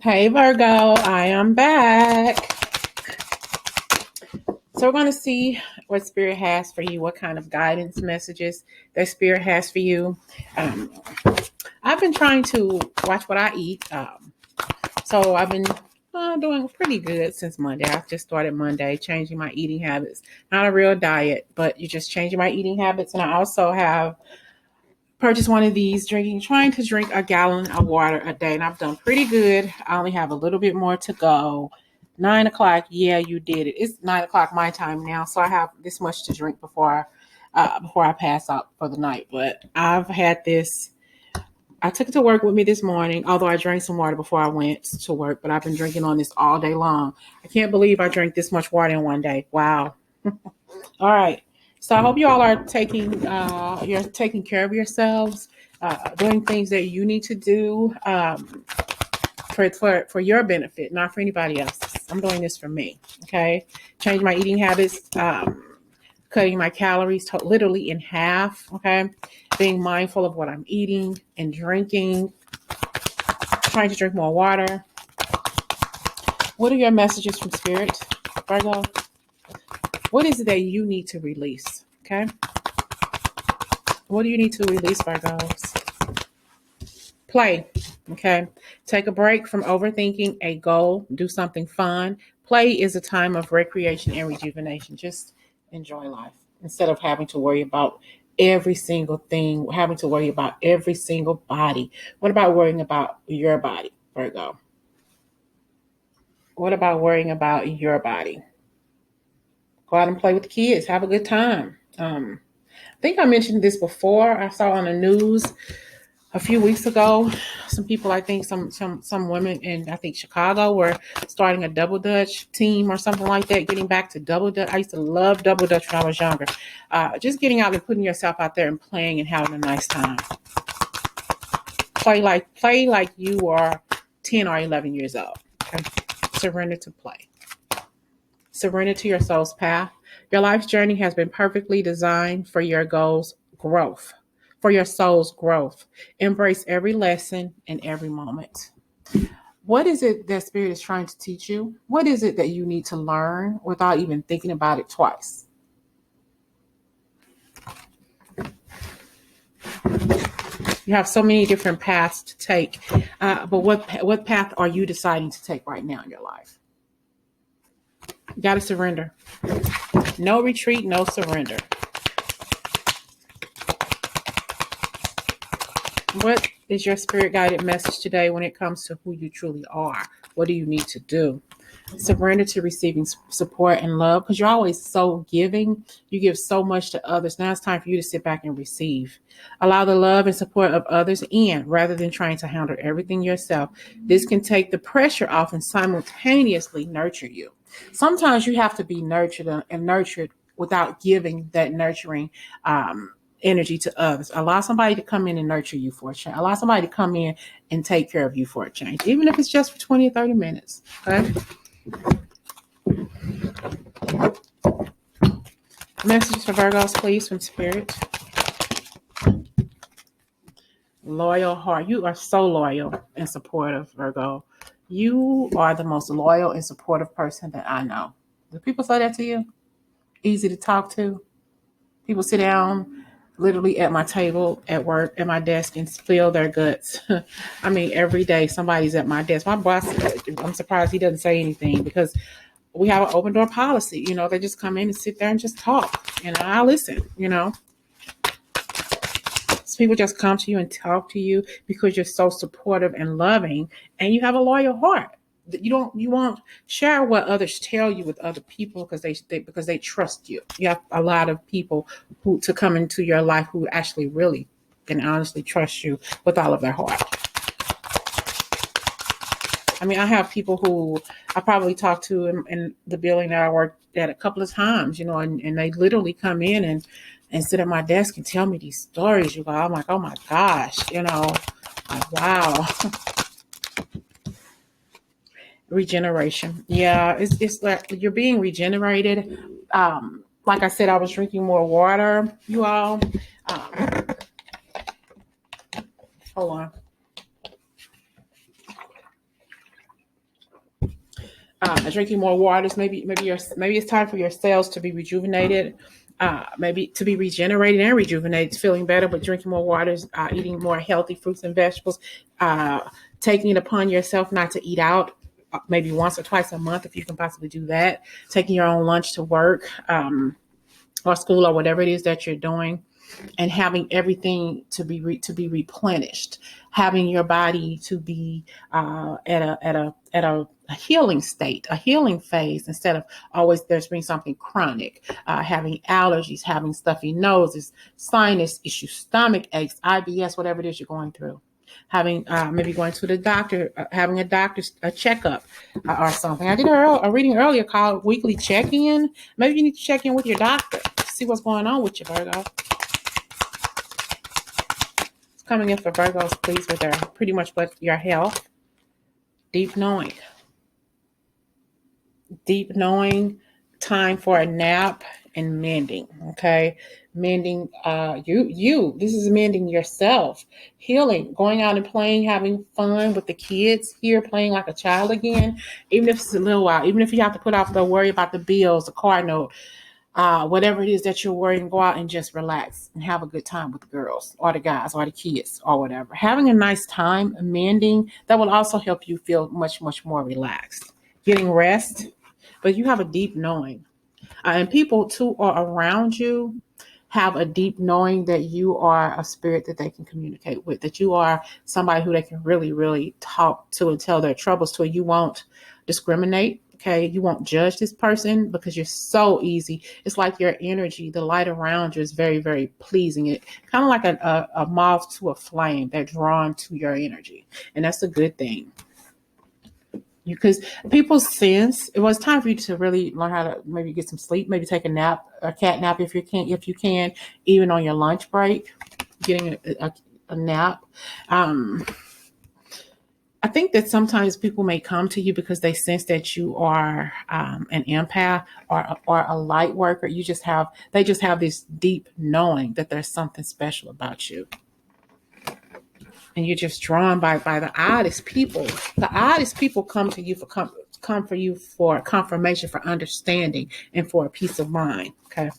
Hey Virgo, I am back. So we're going to see what Spirit has for you, what kind of guidance messages that Spirit has for you. Um, I've been trying to watch what I eat. So I've been doing pretty good since Monday. I just started Monday, changing my eating habits. Not a real diet, but you're just changing my eating habits. And I also have purchased one of these, trying to drink a gallon of water a day. And I've done pretty good. I only have a little bit more to go. 9 o'clock, yeah, you did it. It's 9 o'clock my time now, so I have this much to drink before I pass out for the night. But I've had this. I took it to work with me this morning, although I drank some water before I went to work. But I've been drinking on this all day long. I can't believe I drank this much water in one day. Wow. All right. So I hope you all are you're taking care of yourselves, doing things that you need to do for your benefit, not for anybody else's. I'm doing this for me. Okay. Change my eating habits, cutting my calories literally in half. Okay. Being mindful of what I'm eating and drinking, trying to drink more water. What are your messages from Spirit, Virgo? What is it that you need to release? Okay. What do you need to release, Virgos? Play. Okay. Take a break from overthinking a goal. Do something fun. Play is a time of recreation and rejuvenation. Just enjoy life instead of having to worry about every single thing, having to worry about every single body. What about worrying about your body, Virgo? What about worrying about your body? Go out and play with the kids. Have a good time. I think I mentioned this before. I saw on the news a few weeks ago, some people, I think some women in, I think, Chicago were starting a double dutch team or something like that, getting back to double dutch. I used to love double dutch when I was younger. Just getting out and putting yourself out there and playing and having a nice time. Play like you are 10 or 11 years old. Okay? Surrender to play. Surrender to your soul's path. Your life's journey has been perfectly designed for your goals' growth, for your soul's growth. Embrace every lesson and every moment. What is it that Spirit is trying to teach you? What is it that you need to learn without even thinking about it twice? You have so many different paths to take, but what path are you deciding to take right now in your life? You got to surrender. No retreat, no surrender. What is your spirit guided message today when it comes to who you truly are? What do you need to do? Surrender to receiving support and love, because you're always so giving. You give so much to others. Now it's time for you to sit back and receive. Allow the love and support of others in rather than trying to handle everything yourself. This can take the pressure off and simultaneously nurture you. Sometimes you have to be nurtured without giving that nurturing energy to others. Allow somebody to come in and nurture you for a change. Allow somebody to come in and take care of you for a change, even if it's just for 20 or 30 minutes. Okay. Messages for Virgos, please, from Spirit. Loyal heart. You are so loyal and supportive, Virgo. You are the most loyal and supportive person that I know. Do people say that to you? Easy to talk to. People sit down literally at my table at work, at my desk, and spill their guts. I mean, every day somebody's at my desk. My boss, I'm surprised he doesn't say anything because we have an open door policy. They just come in and sit there and just talk. I listen, So people just come to you and talk to you because you're so supportive and loving and you have a loyal heart. You won't share what others tell you with other people because they trust you. You have a lot of people who to come into your life who actually really and honestly trust you with all of their heart. I mean, I have people who I probably talked to in the building that I worked at a couple of times, and they literally come in and sit at my desk and tell me these stories. I'm like, oh my gosh, like, wow. Regeneration. Yeah, it's like you're being regenerated. Like I said, I was drinking more water, you all. Hold on. Drinking more waters. Maybe it's time for your cells to be rejuvenated. Maybe to be regenerated and rejuvenated, feeling better, but drinking more waters, eating more healthy fruits and vegetables, taking it upon yourself not to eat out, maybe once or twice a month if you can possibly do that. Taking your own lunch to work, or school or whatever it is that you're doing, and having everything to be replenished, having your body to be at a healing state, a healing phase, instead of always there's been something chronic, having allergies, having stuffy noses, sinus issues, stomach aches, IBS, whatever it is you're going through. Having maybe going to the doctor, having a checkup or something. I did a reading earlier called weekly check-in. Maybe you need to check in with your doctor, see what's going on with you, Virgo. It's coming in for Virgos, please, with their pretty much what your health. Deep knowing, time for a nap and mending. Okay, mending. This is mending yourself, healing, going out and playing, having fun with the kids here, playing like a child again, even if it's a little while, even if you have to put off the worry about the bills, the car note, whatever it is that you're worrying, go out and just relax and have a good time with the girls or the guys or the kids or whatever. Having a nice time, mending, that will also help you feel much, much more relaxed. Getting rest, but you have a deep knowing. And people too are around you have a deep knowing that you are a spirit that they can communicate with, that you are somebody who they can really, really talk to and tell their troubles to. You won't discriminate. Okay, you won't judge this person because you're so easy. It's like your energy, the light around you is very, very pleasing. It kind of like a moth to a flame. They're drawn to your energy, and that's a good thing. Because people sense it was time for you to really learn how to maybe get some sleep, maybe take a nap, a cat nap if you can, even on your lunch break, getting a nap. I think that sometimes people may come to you because they sense that you are an empath or a light worker. They just have this deep knowing that there's something special about you. And you're just drawn by the oddest people. The oddest people come to you come for you for confirmation, for understanding, and for a peace of mind. Okay.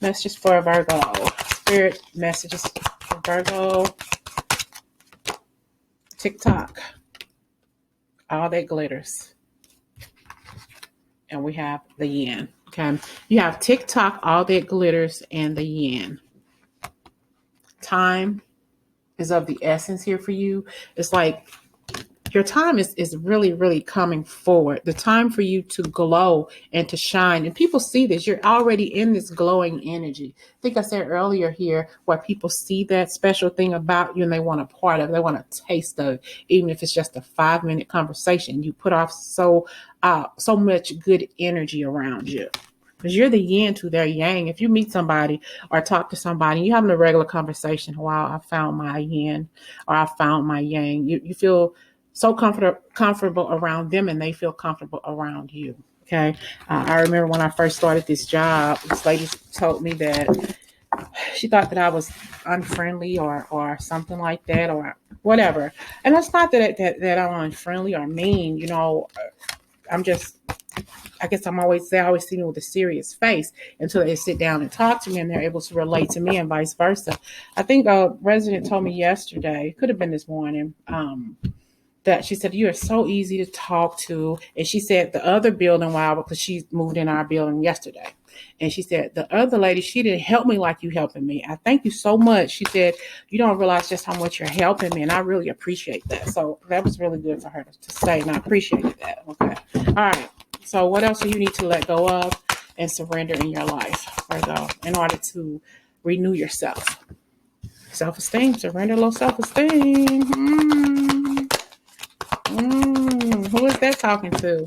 Messages for Virgo. Spirit messages for Virgo. TikTok. All that glitters. And we have the yin. Okay. You have TikTok, all that glitters, and the yin. Time is of the essence here for you. It's like your time is really, really coming forward. The time for you to glow and to shine. And people see this. You're already in this glowing energy. I think I said earlier here where people see that special thing about you and they want a part of it. They want a taste of it, even if it's just a 5-minute conversation. You put off so much good energy around you. Because you're the yin to their yang. If you meet somebody or talk to somebody, you're having a regular conversation. Wow, I found my yin or I found my yang. You feel so comfortable around them and they feel comfortable around you. Okay. I remember when I first started this job, this lady told me that she thought that I was unfriendly or something like that or whatever. And that's not that I'm unfriendly or mean. I guess they always see me with a serious face until they sit down and talk to me and they're able to relate to me and vice versa. I think a resident told me yesterday, could have been this morning, that she said, you are so easy to talk to. And she said the other building, because she moved in our building yesterday. And she said, the other lady, she didn't help me like you helping me. I thank you so much. She said, you don't realize just how much you're helping me. And I really appreciate that. So that was really good for her to say. And I appreciated that. Okay. All right. So what else do you need to let go of and surrender in your life, Virgo, in order to renew yourself? Self-esteem, surrender low self-esteem. Who is that talking to?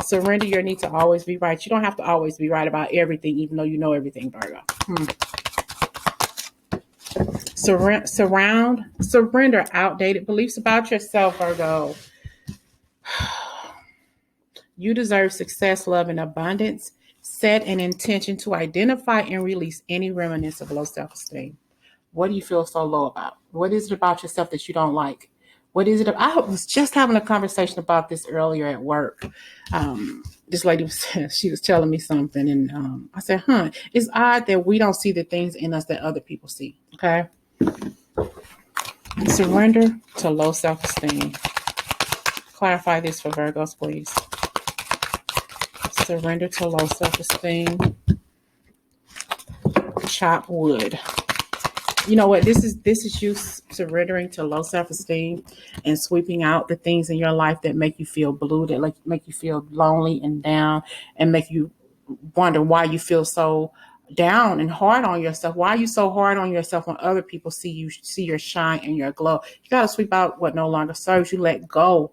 Surrender your need to always be right. You don't have to always be right about everything, even though you know everything, Virgo. Surrender outdated beliefs about yourself, Virgo. You deserve success, love, and abundance. Set an intention to identify and release any remnants of low self-esteem. What do you feel so low about? What is it about yourself that you don't like? What is it? I was just having a conversation about this earlier at work. This lady she was telling me something, and I said, it's odd that we don't see the things in us that other people see. Okay. Surrender to low self-esteem. Clarify this for Virgos, please. Surrender to low self-esteem. Chop wood. You know what? This is you surrendering to low self-esteem and sweeping out the things in your life that make you feel blue, that like make you feel lonely and down, and make you wonder why you feel so down and hard on yourself. Why are you so hard on yourself when other people see your shine and your glow? You got to sweep out what no longer serves you. Let go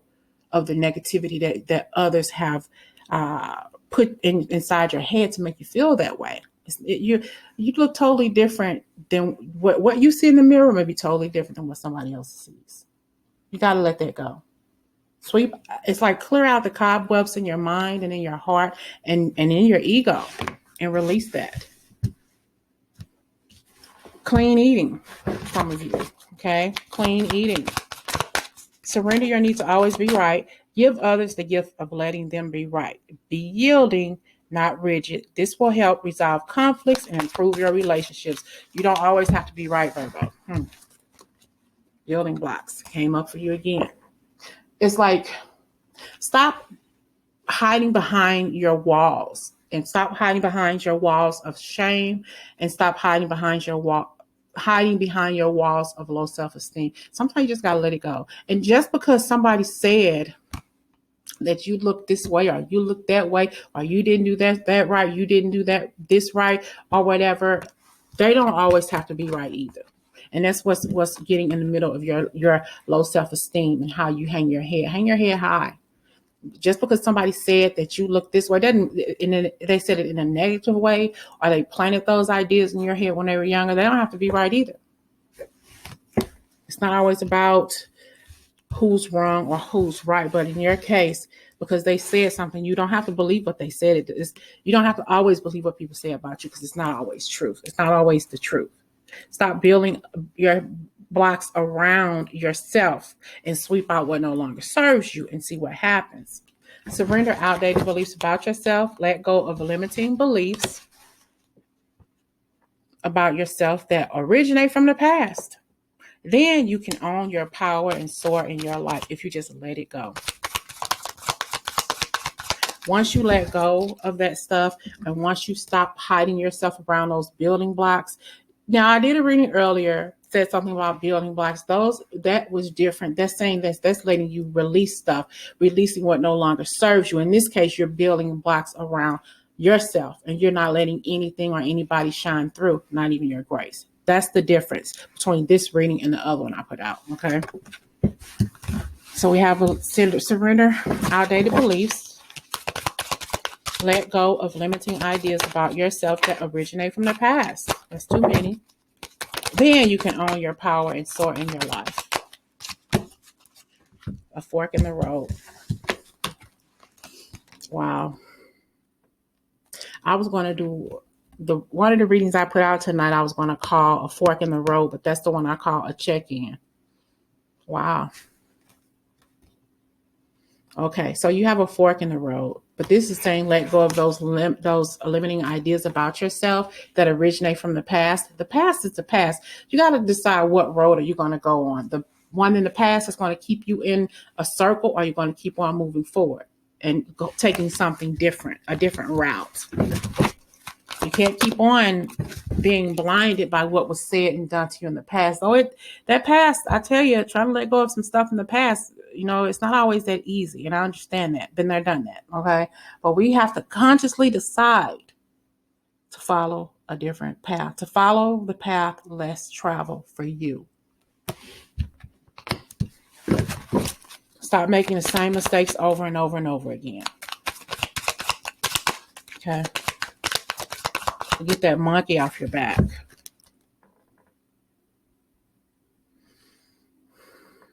of the negativity that others have put inside your head to make you feel that way. You look totally different than what you see in the mirror. May be totally different than what somebody else sees. You got to let that go. Sweep. It's like clear out the cobwebs in your mind and in your heart and in your ego, and release that. Clean eating, some of you. Okay, clean eating. Surrender your need to always be right. Give others the gift of letting them be right. Be yielding, not rigid. This will help resolve conflicts and improve your relationships. You don't always have to be right, Virgo. Building blocks came up for you again. It's like, stop hiding behind your walls, and stop hiding behind your walls of shame, and stop hiding behind your walls of low self-esteem. Sometimes you just got to let it go. And just because somebody said that you look this way, or you look that way, or you didn't do that right, you didn't do this right, or whatever, they don't always have to be right either. And that's what's getting in the middle of your low self-esteem and how you hang your head high. Just because somebody said that you look this way they said it in a negative way, or they planted those ideas in your head when they were younger, they don't have to be right either. It's not always about who's wrong or who's right, but in your case, because they said something, you don't have to believe what they said. You don't have to always believe what people say about you, because it's not always truth. It's not always the truth. Stop building your blocks around yourself and sweep out what no longer serves you and see what happens. Surrender outdated beliefs about yourself. Let go of limiting beliefs about yourself that originate from the past. Then you can own your power and soar in your life if you just let it go. Once you let go of that stuff, and once you stop hiding yourself around those building blocks. Now, I did a reading earlier, said something about building blocks. That was different. That's saying that's letting you release stuff, releasing what no longer serves you. In this case, you're building blocks around yourself, and you're not letting anything or anybody shine through, not even your grace. That's the difference between this reading and the other one I put out. Okay. So we have a surrender outdated beliefs. Let go of limiting ideas about yourself that originate from the past. That's too many. Then you can own your power and soar in your life. A fork in the road. Wow. I was going to do one of the readings I put out tonight, I was going to call a fork in the road, but that's the one I call a check-in. Wow. Okay, so you have a fork in the road, but this is saying let go of those limiting ideas about yourself that originate from the past. The past is the past. You got to decide what road are you going to go on. The one in the past is going to keep you in a circle, or you're going to keep on moving forward and taking something different, a different route. You can't keep on being blinded by what was said and done to you in the past. That past, I tell you, trying to let go of some stuff in the past, it's not always that easy. And I understand that. Been there, done that. Okay. But we have to consciously decide to follow a different path, to follow the path less traveled for you. Stop making the same mistakes over and over and over again. Okay. Get that monkey off your back.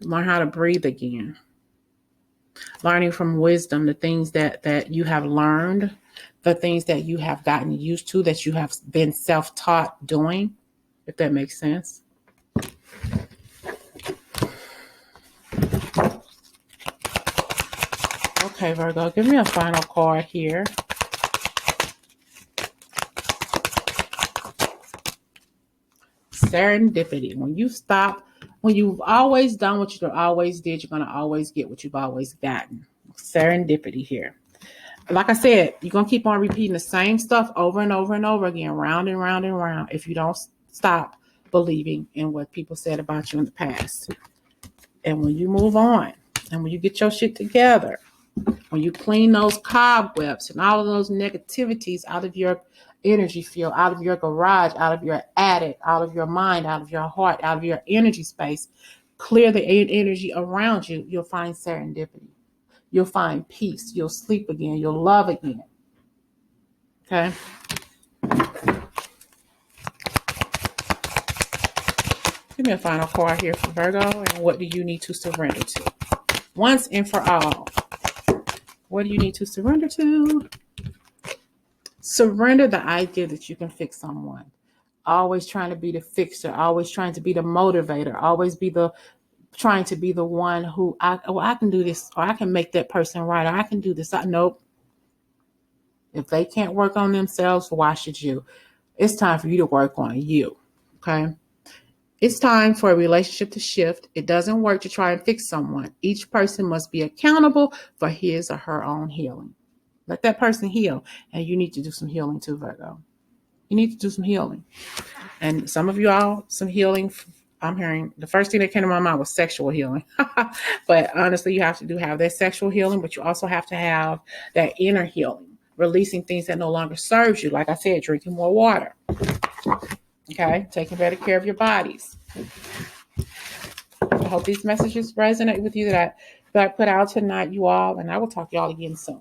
Learn how to breathe again. Learning from wisdom, the things that you have learned, the things that you have gotten used to, that you have been self-taught doing, if that makes sense. Okay, Virgo, give me a final card here. Serendipity. When you've always done what you always did, you're going to always get what you've always gotten. Serendipity here. Like I said, you're going to keep on repeating the same stuff over and over and over again, round and round and round, if you don't stop believing in what people said about you in the past. And when you move on, and when you get your shit together, when you clean those cobwebs and all of those negativities out of your energy field, out of your garage, out of your attic, out of your mind, out of your heart, out of your energy space, clear the energy around you, you'll find serendipity. You'll find peace. You'll sleep again. You'll love again. Okay? Give me a final card here for Virgo. And what do you need to surrender to? Once and for all. What do you need to surrender to? Surrender the idea that you can fix someone. Always trying to be the fixer. Always trying to be the motivator. Always trying to be the one who, I can do this, or I can make that person right, or I can do this. Nope. If they can't work on themselves, why should you? It's time for you to work on you. Okay? It's time for a relationship to shift. It doesn't work to try and fix someone. Each person must be accountable for his or her own healing. Let that person heal. And you need to do some healing too, Virgo. You need to do some healing. And some of you all, some healing. I'm hearing the first thing that came to my mind was sexual healing. But honestly, you have to have that sexual healing, but you also have to have that inner healing, releasing things that no longer serves you. Like I said, drinking more water. Okay, taking better care of your bodies. I hope these messages resonate with you that I put out tonight, you all, and I will talk to y'all again soon.